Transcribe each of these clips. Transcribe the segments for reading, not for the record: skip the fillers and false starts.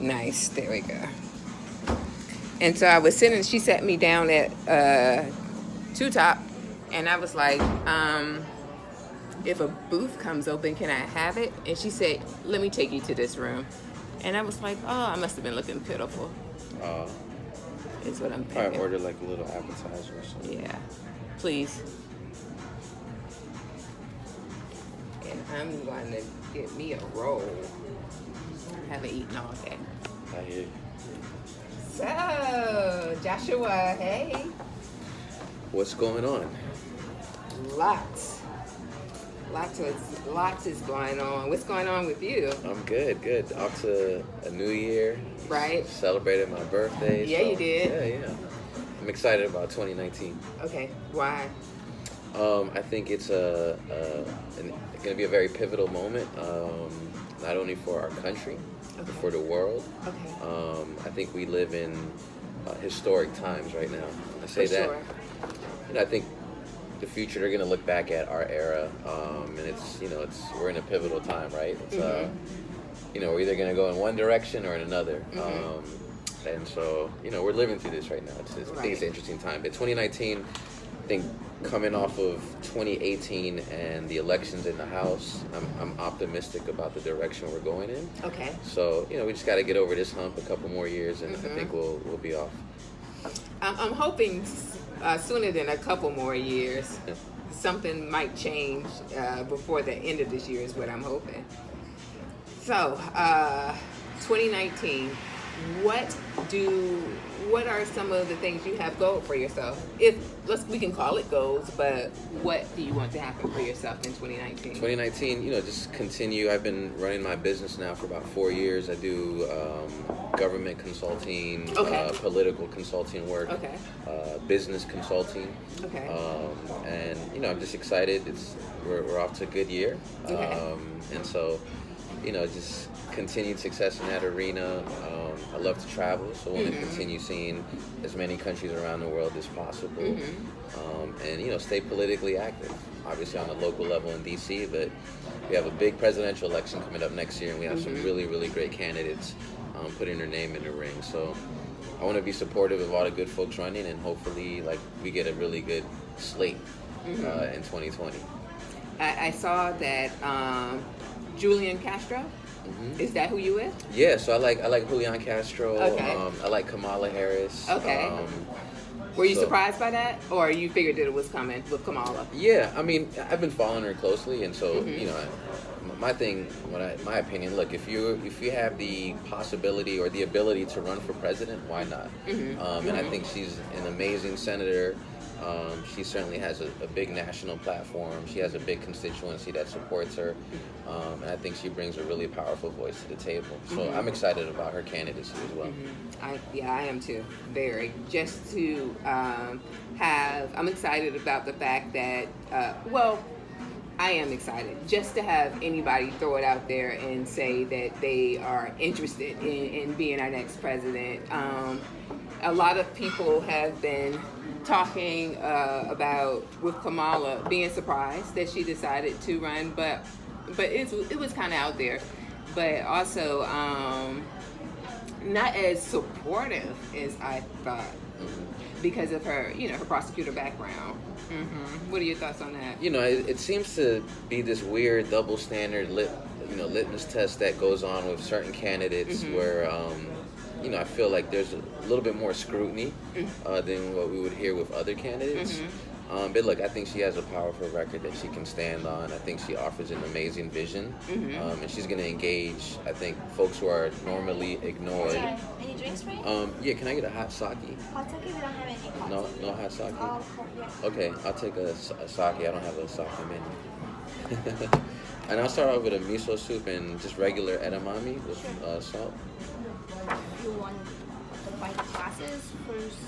Nice. There we go. And so I was sitting. She sat me down at Two Top, and I was like, "If a booth comes open, can I have it?" And she said, "Let me take you to this room." And I was like, "Oh, I must have been looking pitiful." Uh, Is what I'm Probably thinking. order like a little appetizer or something. Yeah, please. And I'm going to get me a roll. I haven't eaten all day. I hear you. So, Joshua, hey. What's going on? Lots. Lots is going on. What's going on with you? I'm good. Off to a new year. Right? Celebrated my birthday. Yeah, you did. Yeah. I'm excited about 2019. Okay, why? I think it's going to be a very pivotal moment, not only for our country, but for the world. Okay. I think we live in historic times right now. I say For that. sure. I think the future, they're going to look back at our era, and we're in a pivotal time, right? It's, we're either going to go in one direction or in another. And so, we're living through this right now. I think it's an interesting time. But 2019, I think coming off of 2018 and the elections in the House, I'm optimistic about the direction we're going in. Okay. So, we just got to get over this hump a couple more years, and I think we'll be off. I'm hoping sooner than a couple more years. Something might change before the end of this year is what I'm hoping. So, 2019, what are some of the things you have goals for yourself? We can call it goals, but what do you want to happen for yourself in 2019? 2019, just continue. I've been running my business now for about 4 years. I do government consulting, political consulting work, business consulting. Okay. And I'm just excited. We're off to a good year. And so, just continued success in that arena. I love to travel, so I want to continue seeing as many countries around the world as possible. And stay politically active. Obviously on the local level in DC, but we have a big presidential election coming up next year, and we have some really, really great candidates putting their name in the ring. So I want to be supportive of all the good folks running, and hopefully, we get a really good slate in 2020. I saw that Julian Castro. Is that who you with? Yeah, so I like Julian Castro. Okay. I like Kamala Harris. Okay. Were you surprised by that, or you figured that it was coming with Kamala? Yeah, I mean, I've been following her closely, and so my thing, my opinion. Look, if you have the possibility or the ability to run for president, why not? And I think she's an amazing senator. She certainly has a big national platform. She has a big constituency that supports her, and I think she brings a really powerful voice to the table. So I'm excited about her candidacy as well. I am too. Very. Just to I'm excited about the fact that, I am excited just to have anybody throw it out there and say that they are interested in being our next president. A lot of people have been talking about with Kamala being surprised that she decided to run, but it was kind of out there, but also not as supportive as I thought because of her her prosecutor background. What are your thoughts on that? It seems to be this weird double standard litmus test that goes on with certain candidates where I feel like there's a little bit more scrutiny than what we would hear with other candidates. But look, I think she has a powerful record that she can stand on. I think she offers an amazing vision, and she's going to engage, I think, folks who are normally ignored. Sorry, any drinks for you? Yeah, can I get a hot sake? Hot sake? We don't have any hot No, sake. no hot sake? Oh, cool, yeah. Okay, I'll take a sake. I don't have a sake menu. And I'll start off with a miso soup and just regular edamame with salt. You want the white glasses first,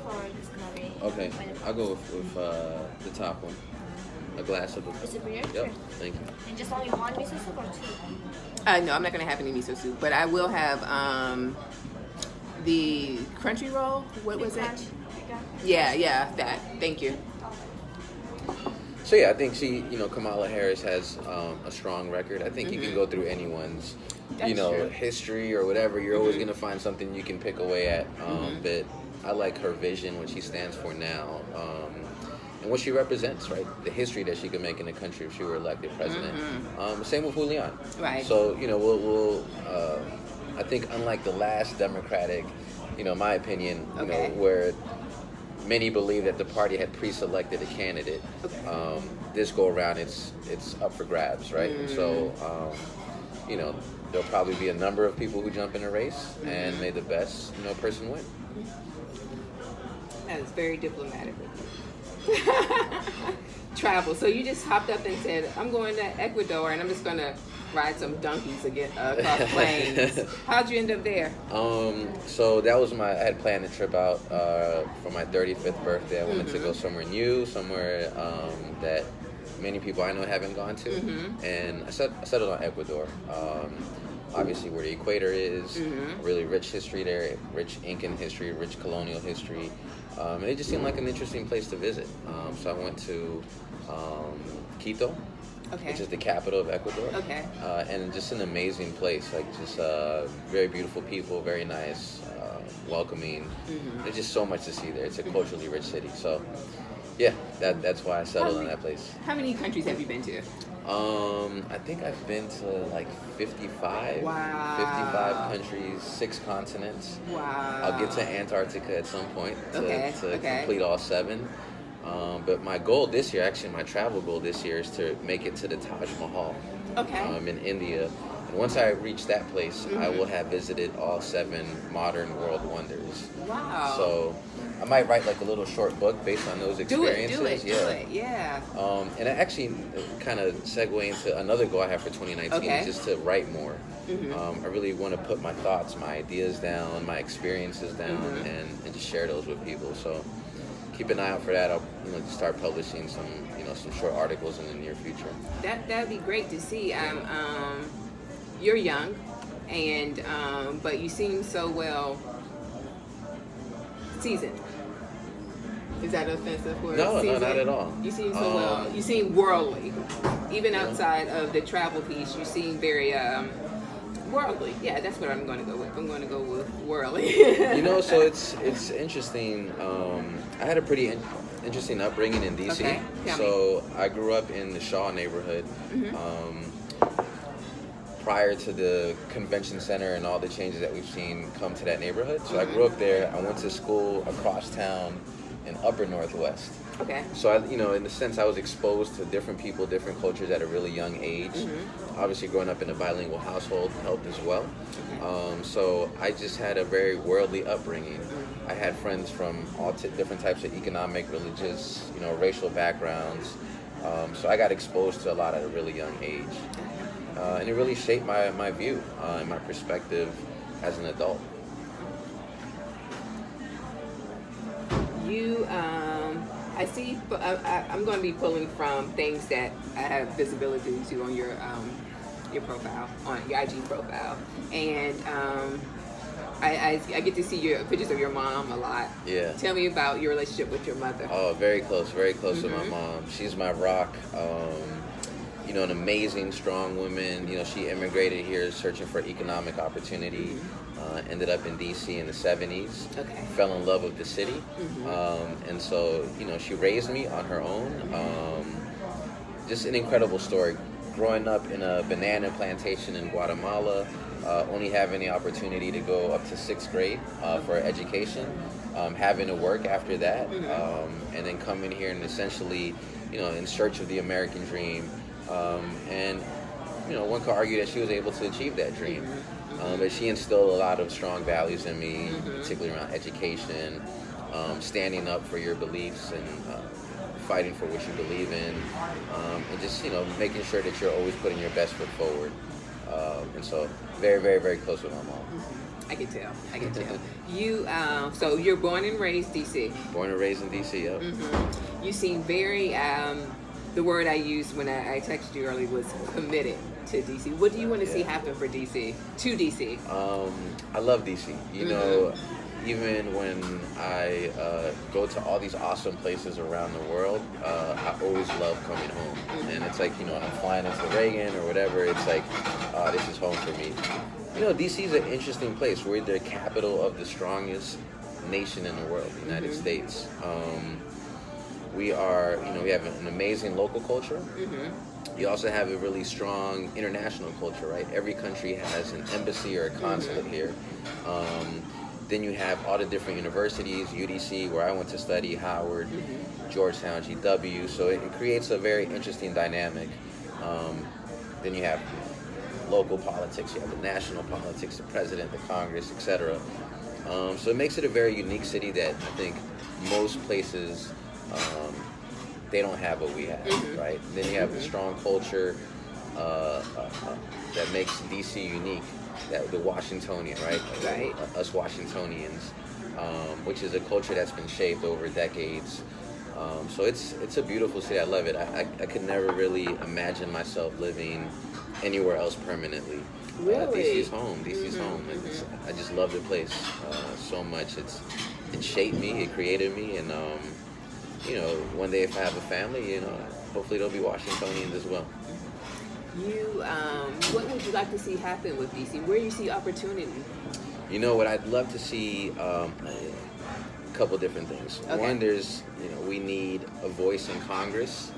or it's gonna be? Okay, I'll go with the top one. A glass of Is it beer? Yep, Sure. thank you. And just only one miso soup or two? No, I'm not going to have any miso soup, but I will have the crunchy roll. What was it? Crunch. Yeah, that. Thank you. So yeah, I think Kamala Harris has a strong record. I think you can go through anyone's That's you know, true. history or whatever, you're always gonna find something you can pick away at. But I like her vision, what she stands for now, and what she represents. Right, the history that she could make in the country if she were elected president. Same with Julian. Right. So you know, we'll I think unlike the last Democratic, you know, my opinion, you Okay. know, where many believe that the party had pre-selected a candidate. Okay. This go around, it's up for grabs, right? So, you know, there'll probably be a number of people who jump in a race, and may the best, you know, person win. That is very diplomatic. Travel. So you just hopped up and said, I'm going to Ecuador and I'm just going to ride some donkeys again across plains. How'd you end up there? So that was I had planned a trip out for my 35th birthday. I wanted to go somewhere new, somewhere that many people I know haven't gone to. And I settled on Ecuador. Obviously where the equator is, really rich history there, rich Incan history, rich colonial history. And it just seemed like an interesting place to visit. So I went to Quito, Okay. which is the capital of Ecuador. Okay. And just an amazing place, like just very beautiful people, very nice, welcoming. There's just so much to see there. It's a culturally rich city. So yeah, that's why I settled on that place. How many countries have you been to? I think I've been to like 55. Wow. 55 countries, 6 continents. Wow. I'll get to Antarctica at some point to Okay. complete all 7. But my goal this year, actually my travel goal this year, is to make it to the Taj Mahal in India. And once I reach that place, I will have visited all 7 modern world wonders. Wow. So I might write like a little short book based on those experiences. Do it. Yeah. And I actually kind of segue into another goal I have for 2019, Okay. is just to write more. I really want to put my thoughts, my ideas down, my experiences down, and just share those with people. So keep an eye out for that. I'll just start publishing some short articles in the near future. That'd be great to see. You're young, and but you seem so well seasoned. Is that offensive word? No, Seasoned? not at all. You seem so well. You seem worldly, even outside of the travel piece. You seem very worldly. Yeah, that's what I'm going to go with. I'm going to go with worldly. So it's interesting. I had a pretty interesting upbringing in DC. Okay, tell So I grew up in the Shaw neighborhood. Prior to the convention center and all the changes that we've seen come to that neighborhood. So I grew up there. I went to school across town in Upper Northwest. Okay. So in a sense, I was exposed to different people, different cultures at a really young age. Obviously, growing up in a bilingual household helped as well. So I just had a very worldly upbringing. I had friends from all different types of economic, religious, racial backgrounds. So I got exposed to a lot at a really young age. And it really shaped my view and my perspective as an adult. I see. I'm going to be pulling from things that I have visibility to on your profile, on your IG profile, and I get to see your pictures of your mom a lot. Yeah. Tell me about your relationship with your mother. Oh, very close with my mom. She's my rock. An amazing, strong woman. She immigrated here searching for economic opportunity. Ended up in DC in the 70s. Okay. Fell in love with the city. And so, she raised me on her own. Just an incredible story. Growing up in a banana plantation in Guatemala, only having the opportunity to go up to 6th grade for education, having to work after that, and then coming here and essentially, in search of the American dream. And one could argue that she was able to achieve that dream. But she instilled a lot of strong values in me, particularly around education, standing up for your beliefs and fighting for what you believe in, and just making sure that you're always putting your best foot forward. And so very, very, very close with my mom. I can tell. You, so you're born and raised DC. Born and raised in DC, yep. You seem very, the word I used when I texted you earlier was committed to DC. What do you want to see happen for DC, to DC? I love DC. Even when I go to all these awesome places around the world, I always love coming home. And it's like, I'm flying into Reagan or whatever. It's like, this is home for me. You know, DC is an interesting place. We're the capital of the strongest nation in the world, the United States. We are, you know, we have an amazing local culture. You also have a really strong international culture, right? Every country has an embassy or a consulate here. Then you have all the different universities, UDC, where I went to study, Howard, Georgetown, GW. So it creates a very interesting dynamic. Then you have local politics, you have the national politics, the president, the Congress, etc. So it makes it a very unique city that I think most places they don't have what we have, right? Then you have a strong culture that makes DC unique, that the Washingtonian, right? Right. Us Washingtonians, which is a culture that's been shaped over decades. So it's a beautiful city. I love it. I could never really imagine myself living anywhere else permanently. Really? DC's home. DC's home. I just love the place so much. It shaped me. It created me, and you know, one day if I have a family, you know, hopefully they'll be Washingtonians as well. You, what would you like to see happen with DC? Where you see opportunity? You know what I'd love to see. A couple different things. Okay. One, there's, you know, we need a voice in Congress